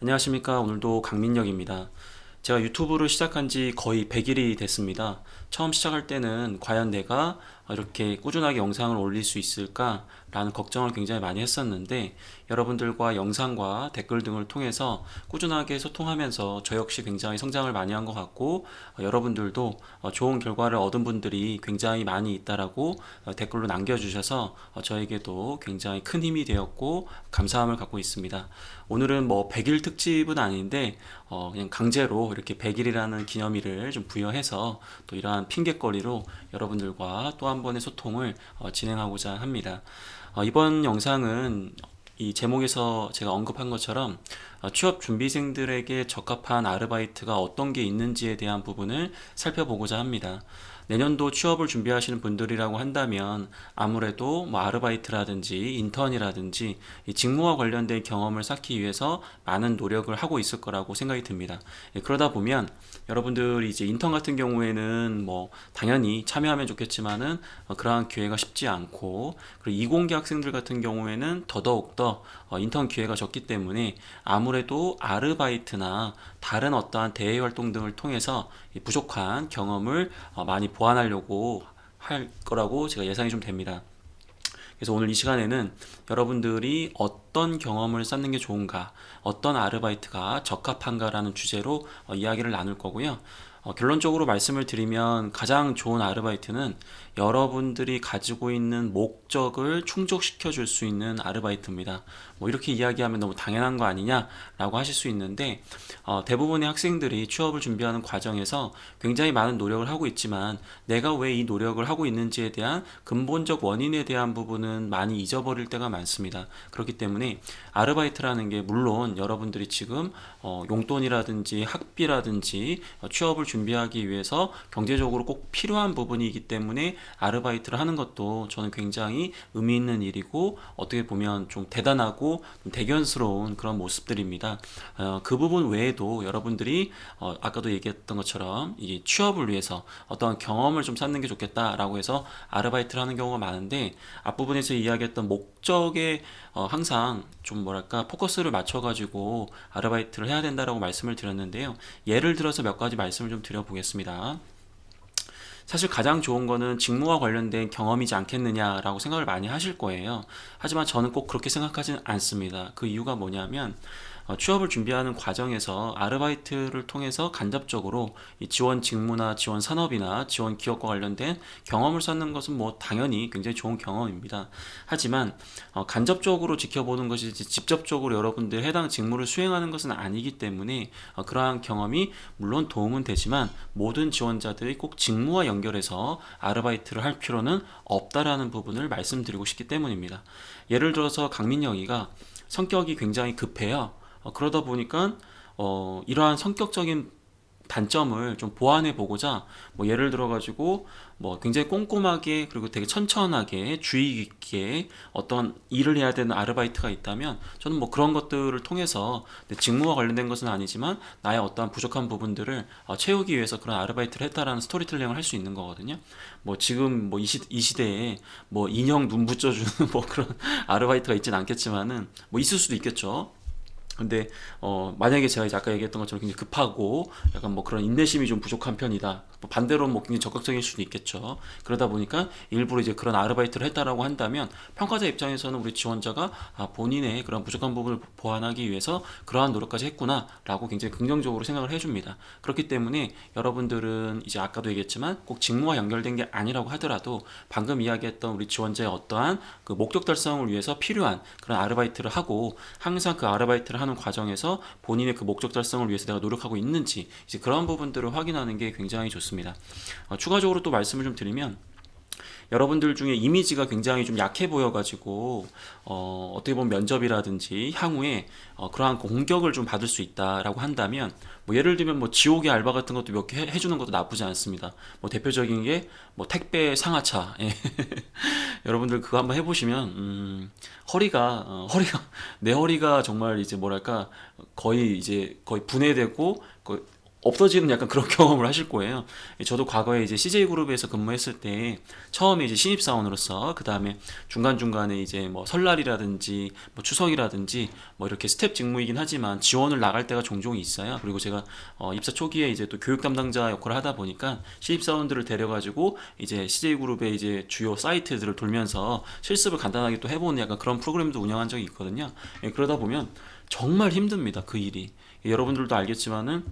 안녕하십니까. 오늘도 강민혁입니다. 제가 유튜브를 시작한 지 거의 100일이 됐습니다. 처음 시작할 때는 과연 내가 이렇게 꾸준하게 영상을 올릴 수 있을까? 라는 걱정을 굉장히 많이 했었는데 여러분들과 영상과 댓글 등을 통해서 꾸준하게 소통하면서 저 역시 굉장히 성장을 많이 한 것 같고 여러분들도 좋은 결과를 얻은 분들이 굉장히 많이 있다라고 댓글로 남겨주셔서 저에게도 굉장히 큰 힘이 되었고 감사함을 갖고 있습니다. 오늘은 뭐 100일 특집은 아닌데 그냥 강제로 이렇게 100일이라는 기념일을 좀 부여해서 또 이러한 핑곗거리로 여러분들과 또 한 번의 소통을 진행하고자 합니다. 이번 영상은 이 제목에서 제가 언급한 것처럼 취업 준비생들에게 적합한 아르바이트가 어떤 게 있는지에 대한 부분을 살펴보고자 합니다. 내년도 취업을 준비하시는 분들이라고 한다면 아무래도 뭐 아르바이트라든지 인턴이라든지 이 직무와 관련된 경험을 쌓기 위해서 많은 노력을 하고 있을 거라고 생각이 듭니다. 그러다 보면 여러분들이 이제 인턴 같은 경우에는 뭐 당연히 참여하면 좋겠지만은 그러한 기회가 쉽지 않고, 그리고 이공계 학생들 같은 경우에는 더더욱더 인턴 기회가 적기 때문에 아무래도 아르바이트나 다른 어떠한 대외 활동 등을 통해서 부족한 경험을 많이 보완하려고 할 거라고 제가 예상이 좀 됩니다. 그래서 오늘 이 시간에는 여러분들이 어떤 경험을 쌓는 게 좋은가, 어떤 아르바이트가 적합한가라는 주제로 이야기를 나눌 거고요. 결론적으로 말씀을 드리면 가장 좋은 아르바이트는 여러분들이 가지고 있는 목적을 충족시켜 줄 수 있는 아르바이트입니다. 뭐 이렇게 이야기하면 너무 당연한 거 아니냐라고 하실 수 있는데 대부분의 학생들이 취업을 준비하는 과정에서 굉장히 많은 노력을 하고 있지만 내가 왜 이 노력을 하고 있는지에 대한 근본적 원인에 대한 부분은 많이 잊어버릴 때가 많습니다. 그렇기 때문에 아르바이트라는 게 물론 여러분들이 지금 용돈이라든지 학비라든지 취업을 준비하기 위해서 경제적으로 꼭 필요한 부분이기 때문에 아르바이트를 하는 것도 저는 굉장히 의미 있는 일이고 어떻게 보면 좀 대단하고 좀 대견스러운 그런 모습들입니다. 그 부분 외에도 여러분들이 아까도 얘기했던 것처럼 이 취업을 위해서 어떤 경험을 좀 쌓는 게 좋겠다라고 해서 아르바이트를 하는 경우가 많은데, 앞부분에서 이야기했던 목적에 항상 좀 뭐랄까 포커스를 맞춰가지고 아르바이트를 해야 된다라고 말씀을 드렸는데요. 예를 들어서 몇 가지 말씀을 좀 드려보겠습니다. 사실 가장 좋은 거는 직무와 관련된 경험이지 않겠느냐라고 생각을 많이 하실 거예요. 하지만 저는 꼭 그렇게 생각하지는 않습니다. 그 이유가 뭐냐면 취업을 준비하는 과정에서 아르바이트를 통해서 간접적으로 이 지원 직무나 지원 산업이나 지원 기업과 관련된 경험을 쌓는 것은 뭐 당연히 굉장히 좋은 경험입니다. 하지만 간접적으로 지켜보는 것이 직접적으로 여러분들 해당 직무를 수행하는 것은 아니기 때문에 그러한 경험이 물론 도움은 되지만 모든 지원자들이 꼭 직무와 연결해서 아르바이트를 할 필요는 없다라는 부분을 말씀드리고 싶기 때문입니다. 예를 들어서 강민영이가 성격이 굉장히 급해요. 그러다 보니까 이러한 성격적인 단점을 좀 보완해 보고자 뭐 예를 들어 가지고 뭐 굉장히 꼼꼼하게 그리고 되게 천천하게 주의 깊게 어떤 일을 해야 되는 아르바이트가 있다면 저는 뭐 그런 것들을 통해서 내 직무와 관련된 것은 아니지만 나의 어떠한 부족한 부분들을 채우기 위해서 그런 아르바이트를 했다라는 스토리텔링을 할 수 있는 거거든요. 뭐 지금 뭐 이 시대에 뭐 인형 눈 붙여주는 뭐 그런 아르바이트가 있진 않겠지만은 뭐 있을 수도 있겠죠. 근데 만약에 제가 이제 아까 얘기했던 것처럼 굉장히 급하고 약간 뭐 그런 인내심이 좀 부족한 편이다. 뭐 반대로 뭐 굉장히 적극적일 수도 있겠죠. 그러다 보니까 일부러 이제 그런 아르바이트를 했다라고 한다면 평가자 입장에서는 우리 지원자가 본인의 그런 부족한 부분을 보완하기 위해서 그러한 노력까지 했구나라고 굉장히 긍정적으로 생각을 해줍니다. 그렇기 때문에 여러분들은 이제 아까도 얘기했지만 꼭 직무와 연결된 게 아니라고 하더라도 방금 이야기했던 우리 지원자의 어떠한 그 목적 달성을 위해서 필요한 그런 아르바이트를 하고 항상 그 아르바이트를 하는 과정에서 본인의 그 목적 달성을 위해서 내가 노력하고 있는지 이제 그런 부분들을 확인하는 게 굉장히 좋습니다. 추가적으로 또 말씀을 좀 드리면 여러분들 중에 이미지가 굉장히 좀 약해 보여가지고 어떻게 보면 면접이라든지 향후에 그러한 공격을 좀 받을 수 있다라고 한다면 뭐 예를 들면 뭐 지옥의 알바 같은 것도 몇 개 해주는 것도 나쁘지 않습니다. 뭐 대표적인 게 뭐 택배 상하차. 예. 여러분들 그거 한번 해보시면 내 허리가 정말 이제 뭐랄까 거의 이제 거의 분해되고 없어지는 약간 그런 경험을 하실 거예요. 저도 과거에 이제 CJ그룹에서 근무했을 때 처음에 이제 신입사원으로서 그 다음에 중간중간에 이제 뭐 설날이라든지 뭐 추석이라든지 뭐 이렇게 스텝 직무이긴 하지만 지원을 나갈 때가 종종 있어요. 그리고 제가 입사 초기에 이제 또 교육 담당자 역할을 하다 보니까 신입사원들을 데려가지고 이제 CJ그룹의 이제 주요 사이트들을 돌면서 실습을 간단하게 또 해보는 약간 그런 프로그램도 운영한 적이 있거든요. 그러다 보면 정말 힘듭니다. 그 일이. 여러분들도 알겠지만은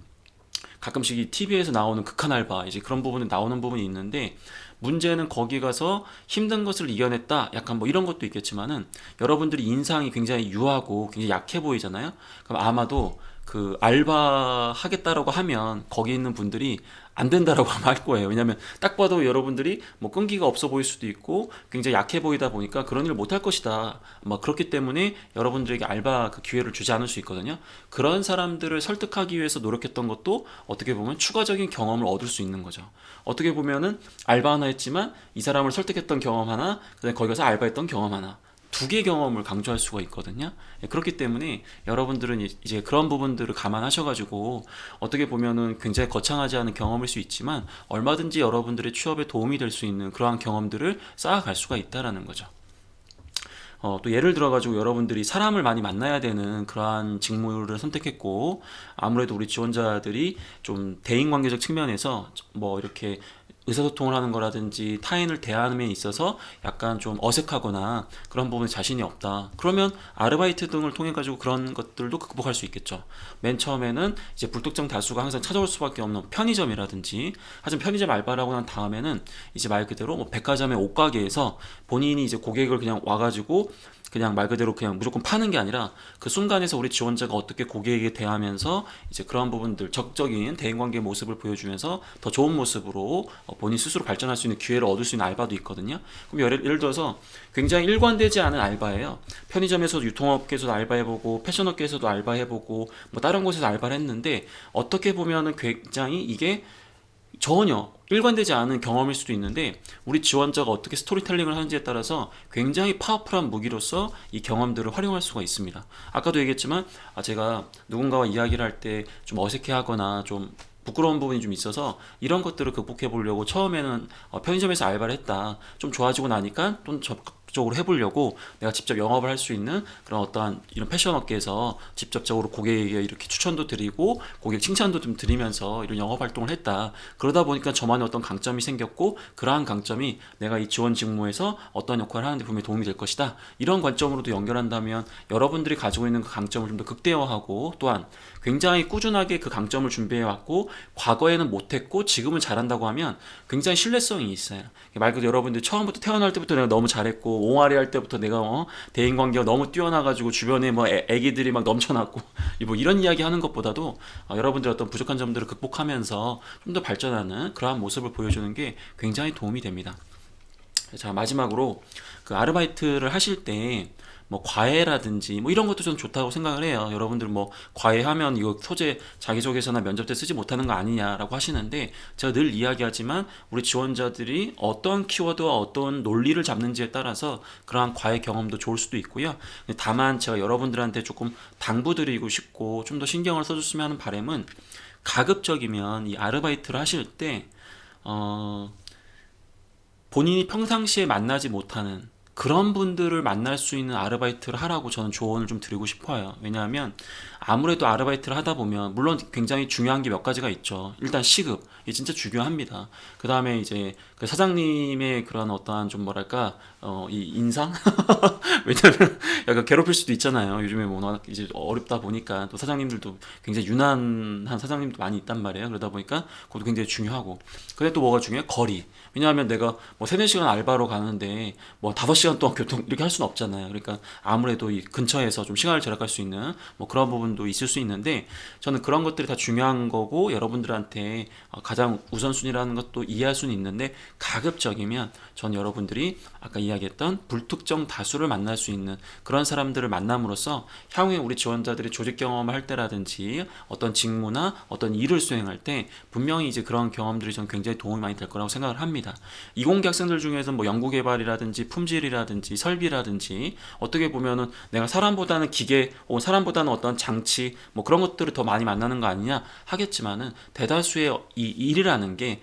가끔씩 이 TV에서 나오는 극한 알바 이제 그런 부분에 나오는 부분이 있는데 문제는 거기 가서 힘든 것을 이겨냈다 약간 뭐 이런 것도 있겠지만은 여러분들이 인상이 굉장히 유하고 굉장히 약해 보이잖아요. 그럼 아마도 그 알바 하겠다라고 하면 거기 있는 분들이 안 된다라고 할 거예요. 왜냐하면 딱 봐도 여러분들이 뭐 끈기가 없어 보일 수도 있고 굉장히 약해 보이다 보니까 그런 일을 못 할 것이다. 그렇기 때문에 여러분들에게 알바 그 기회를 주지 않을 수 있거든요. 그런 사람들을 설득하기 위해서 노력했던 것도 어떻게 보면 추가적인 경험을 얻을 수 있는 거죠. 어떻게 보면은 알바 하나 했지만 이 사람을 설득했던 경험 하나, 그다음에 거기 가서 알바했던 경험 하나. 두 개 경험을 강조할 수가 있거든요. 그렇기 때문에 여러분들은 이제 그런 부분들을 감안하셔가지고 어떻게 보면은 굉장히 거창하지 않은 경험일 수 있지만 얼마든지 여러분들의 취업에 도움이 될 수 있는 그러한 경험들을 쌓아갈 수가 있다라는 거죠. 또 예를 들어가지고 여러분들이 사람을 많이 만나야 되는 그러한 직무를 선택했고 아무래도 우리 지원자들이 좀 대인관계적 측면에서 뭐 이렇게 의사소통을 하는 거라든지 타인을 대함에 있어서 약간 좀 어색하거나 그런 부분에 자신이 없다. 그러면 아르바이트 등을 통해 가지고 그런 것들도 극복할 수 있겠죠. 맨 처음에는 이제 불특정 다수가 항상 찾아올 수밖에 없는 편의점이라든지, 하지만 편의점 알바라고 난 다음에는 이제 말 그대로 뭐 백화점의 옷가게에서 본인이 이제 고객을 그냥 와가지고 그냥 말 그대로 그냥 무조건 파는 게 아니라 그 순간에서 우리 지원자가 어떻게 고객에게 대하면서 이제 그런 부분들 적극적인 대인관계 모습을 보여주면서 더 좋은 모습으로 본인 스스로 발전할 수 있는 기회를 얻을 수 있는 알바도 있거든요. 그럼 예를 들어서 굉장히 일관되지 않은 알바예요. 편의점에서도 유통업계에서도 알바해보고 패션업계에서도 알바해보고 뭐 다른 곳에서 알바를 했는데 어떻게 보면은 굉장히 이게 전혀 일관되지 않은 경험일 수도 있는데 우리 지원자가 어떻게 스토리텔링을 하는지에 따라서 굉장히 파워풀한 무기로서 이 경험들을 활용할 수가 있습니다. 아까도 얘기했지만 제가 누군가와 이야기를 할 때 좀 어색해하거나 좀 부끄러운 부분이 좀 있어서 이런 것들을 극복해 보려고 처음에는 편의점에서 알바를 했다. 좀 좋아지고 나니까 좀 적극적으로 해보려고 내가 직접 영업을 할 수 있는 그런 어떠한 이런 패션 업계에서 직접적으로 고객에게 이렇게 추천도 드리고 고객 칭찬도 좀 드리면서 이런 영업 활동을 했다. 그러다 보니까 저만의 어떤 강점이 생겼고 그러한 강점이 내가 이 지원 직무에서 어떤 역할을 하는데 분명히 도움이 될 것이다. 이런 관점으로도 연결한다면 여러분들이 가지고 있는 그 강점을 좀 더 극대화하고 또한 굉장히 꾸준하게 그 강점을 준비해왔고 과거에는 못했고 지금은 잘한다고 하면 굉장히 신뢰성이 있어요. 말 그대로 여러분들 처음부터 태어날 때부터 내가 너무 잘했고 옹알이 할 때부터 내가 대인관계가 너무 뛰어나가지고 주변에 뭐 애기들이 막 넘쳐났고 뭐 이런 이야기 하는 것보다도 여러분들 어떤 부족한 점들을 극복하면서 좀 더 발전하는 그러한 모습을 보여주는 게 굉장히 도움이 됩니다. 자, 마지막으로 그 아르바이트를 하실 때 뭐 과외라든지 뭐 이런 것도 좀 좋다고 생각을 해요. 여러분들 뭐 과외하면 이거 소재 자기소개서나 면접 때 쓰지 못하는 거 아니냐라고 하시는데 제가 늘 이야기하지만 우리 지원자들이 어떤 키워드와 어떤 논리를 잡는지에 따라서 그러한 과외 경험도 좋을 수도 있고요. 다만 제가 여러분들한테 조금 당부드리고 싶고 좀 더 신경을 써줬으면 하는 바람은 가급적이면 이 아르바이트를 하실 때 본인이 평상시에 만나지 못하는 그런 분들을 만날 수 있는 아르바이트를 하라고 저는 조언을 좀 드리고 싶어요. 왜냐하면 아무래도 아르바이트를 하다 보면 물론 굉장히 중요한 게 몇 가지가 있죠. 일단 시급, 이게 진짜 중요합니다. 그 다음에 이제 그 사장님의 그런 어떠한 좀 뭐랄까 이 인상? 왜냐면 약간 괴롭힐 수도 있잖아요. 요즘에 뭐 워낙 이제 어렵다 보니까 또 사장님들도 굉장히 유난한 사장님도 많이 있단 말이에요. 그러다 보니까 그것도 굉장히 중요하고. 근데 또 뭐가 중요해? 거리. 왜냐하면 내가 뭐 3, 4시간 알바로 가는데 뭐 5시간 동안 교통 이렇게 할 수는 없잖아요. 그러니까 아무래도 이 근처에서 좀 시간을 절약할 수 있는 뭐 그런 부분도 있을 수 있는데 저는 그런 것들이 다 중요한 거고 여러분들한테 가장 우선순위라는 것도 이해할 수는 있는데 가급적이면 전 여러분들이 아까 이야기했던 불특정 다수를 만날 수 있는 그런 사람들을 만남으로써 향후에 우리 지원자들이 조직 경험을 할 때라든지 어떤 직무나 어떤 일을 수행할 때 분명히 이제 그런 경험들이 전 굉장히 도움이 많이 될 거라고 생각을 합니다. 이공계 학생들 중에서 뭐 연구개발이라든지 품질이라든지 시스템이라든지 설비라든지 어떻게 보면은 내가 사람보다는 기계 혹은 사람보다는 어떤 장치 뭐 그런 것들을 더 많이 만나는 거 아니냐 하겠지만은 대다수의 이 일이라는 게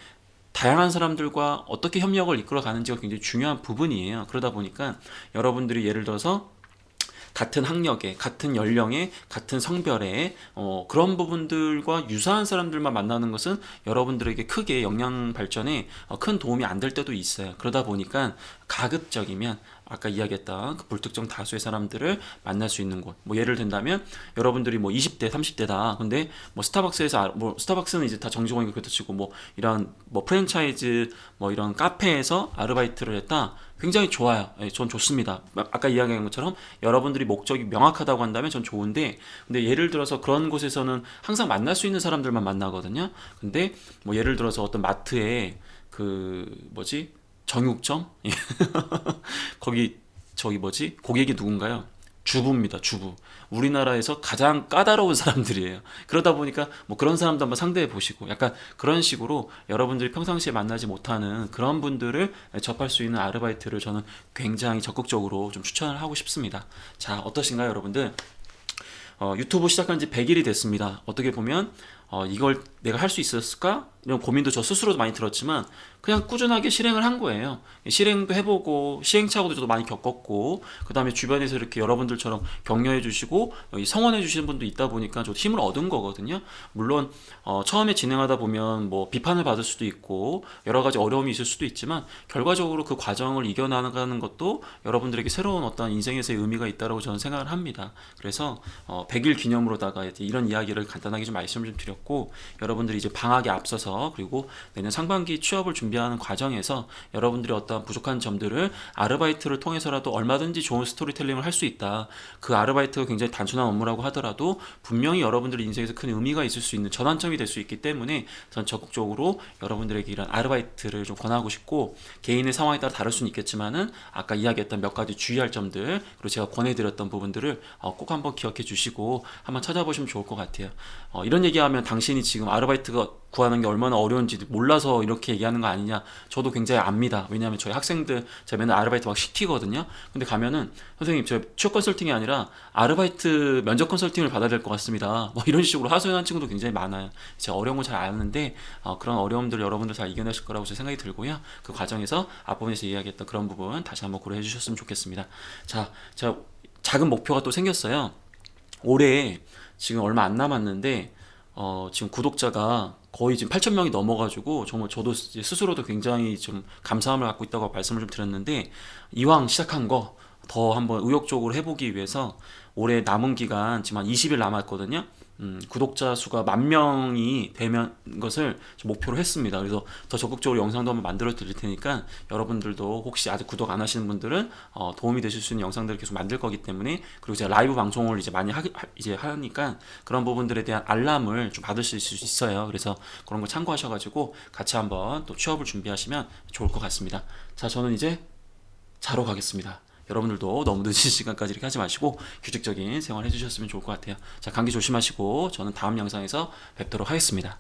다양한 사람들과 어떻게 협력을 이끌어 가는지가 굉장히 중요한 부분이에요. 그러다 보니까 여러분들이 예를 들어서 같은 학력에, 같은 연령에, 같은 성별에 그런 부분들과 유사한 사람들만 만나는 것은 여러분들에게 크게 역량 발전에 큰 도움이 안 될 때도 있어요. 그러다 보니까 가급적이면 아까 이야기했던 그 불특정 다수의 사람들을 만날 수 있는 곳. 뭐 예를 든다면 여러분들이 뭐 20대, 30대다. 근데 뭐 스타벅스에서 뭐 스타벅스는 이제 다 정직원이고 그렇다 치고 뭐 이런 뭐 프랜차이즈 뭐 이런 카페에서 아르바이트를 했다. 굉장히 좋아요. 예, 전 좋습니다. 아까 이야기한 것처럼 여러분들이 목적이 명확하다고 한다면 전 좋은데, 근데 예를 들어서 그런 곳에서는 항상 만날 수 있는 사람들만 만나거든요. 근데 뭐 예를 들어서 어떤 마트에 그 뭐지? 정육점? 거기 저기 뭐지? 고객이 누군가요? 주부입니다, 주부. 우리나라에서 가장 까다로운 사람들이에요. 그러다 보니까 뭐 그런 사람도 한번 상대해 보시고 약간 그런 식으로 여러분들이 평상시에 만나지 못하는 그런 분들을 접할 수 있는 아르바이트를 저는 굉장히 적극적으로 좀 추천을 하고 싶습니다. 자, 어떠신가요, 여러분들? 유튜브 시작한 지 100일이 됐습니다. 어떻게 보면 이걸 내가 할 수 있었을까? 이런 고민도 저 스스로도 많이 들었지만 그냥 꾸준하게 실행을 한 거예요. 실행도 해보고 시행착오도 저도 많이 겪었고 그 다음에 주변에서 이렇게 여러분들처럼 격려해 주시고 성원해 주시는 분도 있다 보니까 저도 힘을 얻은 거거든요. 물론 처음에 진행하다 보면 뭐 비판을 받을 수도 있고 여러 가지 어려움이 있을 수도 있지만 결과적으로 그 과정을 이겨나가는 것도 여러분들에게 새로운 어떤 인생에서의 의미가 있다고 저는 생각을 합니다. 그래서 100일 기념으로다가 이런 이야기를 간단하게 좀 말씀을 좀 드렸고, 여러분들이 이제 방학에 앞서서 그리고 내년 상반기 취업을 준비하는 과정에서 여러분들이 어떤 부족한 점들을 아르바이트를 통해서라도 얼마든지 좋은 스토리텔링을 할 수 있다. 그 아르바이트가 굉장히 단순한 업무라고 하더라도 분명히 여러분들의 인생에서 큰 의미가 있을 수 있는 전환점이 될 수 있기 때문에 전 적극적으로 여러분들에게 이런 아르바이트를 좀 권하고 싶고, 개인의 상황에 따라 다를 수는 있겠지만은 아까 이야기했던 몇 가지 주의할 점들 그리고 제가 권해드렸던 부분들을 꼭 한번 기억해 주시고 한번 찾아보시면 좋을 것 같아요. 이런 얘기하면 당신이 지금 아르바이트가 구하는 게 얼마나 어려운지 몰라서 이렇게 얘기하는 거 아니냐, 저도 굉장히 압니다. 왜냐하면 저희 학생들 제가 맨날 아르바이트 막 시키거든요. 근데 가면은 선생님 저 취업 컨설팅이 아니라 아르바이트 면접 컨설팅을 받아야 될 것 같습니다, 뭐 이런 식으로 하소연한 친구도 굉장히 많아요. 제가 어려운 걸 잘 아는데 그런 어려움들 여러분들 잘 이겨내실 거라고 제 생각이 들고요. 그 과정에서 앞부분에서 이야기했던 그런 부분 다시 한번 고려해 주셨으면 좋겠습니다. 자, 제가 작은 목표가 또 생겼어요. 올해 지금 얼마 안 남았는데 지금 구독자가 거의 지금 8,000명이 넘어가지고 정말 저도 이제 스스로도 굉장히 좀 감사함을 갖고 있다고 말씀을 좀 드렸는데, 이왕 시작한 거 더 한번 의욕적으로 해보기 위해서 올해 남은 기간 지금 한 20일 남았거든요. 구독자 수가 10,000명이 되면 것을 목표로 했습니다. 그래서 더 적극적으로 영상도 한번 만들어 드릴 테니까 여러분들도 혹시 아직 구독 안 하시는 분들은 도움이 되실 수 있는 영상들을 계속 만들 거기 때문에, 그리고 제가 라이브 방송을 이제 많이 이제 하니까 그런 부분들에 대한 알람을 좀 받으실 수 있어요. 그래서 그런 거 참고하셔가지고 같이 한번 또 취업을 준비하시면 좋을 것 같습니다. 자, 저는 이제 자러 가겠습니다. 여러분들도 너무 늦은 시간까지 이렇게 하지 마시고 규칙적인 생활 해주셨으면 좋을 것 같아요. 자, 감기 조심하시고 저는 다음 영상에서 뵙도록 하겠습니다.